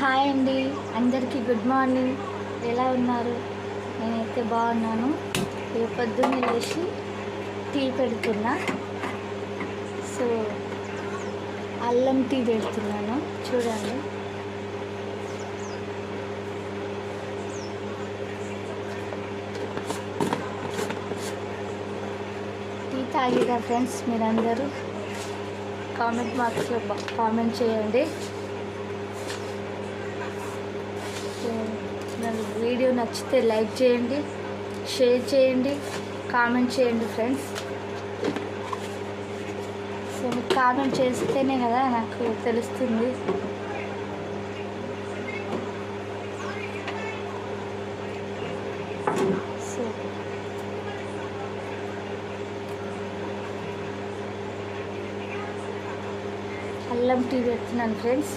Hi అండి, అందరికీ good morning. ఎలా ఉన్నారు? నేనైతే బాగున్నాను. పొద్దున్నే లేచి టీ పెడుతున్నా. సో అల్లం టీ పెడుతున్నాను, చూడండి. టీ తాగిరా ఫ్రెండ్స్? మీరందరూ కామెంట్ బాక్స్లో కామెంట్ చేయండి. నాకు వీడియో నచ్చితే లైక్ చేయండి, షేర్ చేయండి, కామెంట్ చేయండి ఫ్రెండ్స్. సో మీకు కామెంట్ చేస్తేనే కదా నాకు తెలుస్తుంది. సో అల్లం టీ పెడుతున్నాను ఫ్రెండ్స్.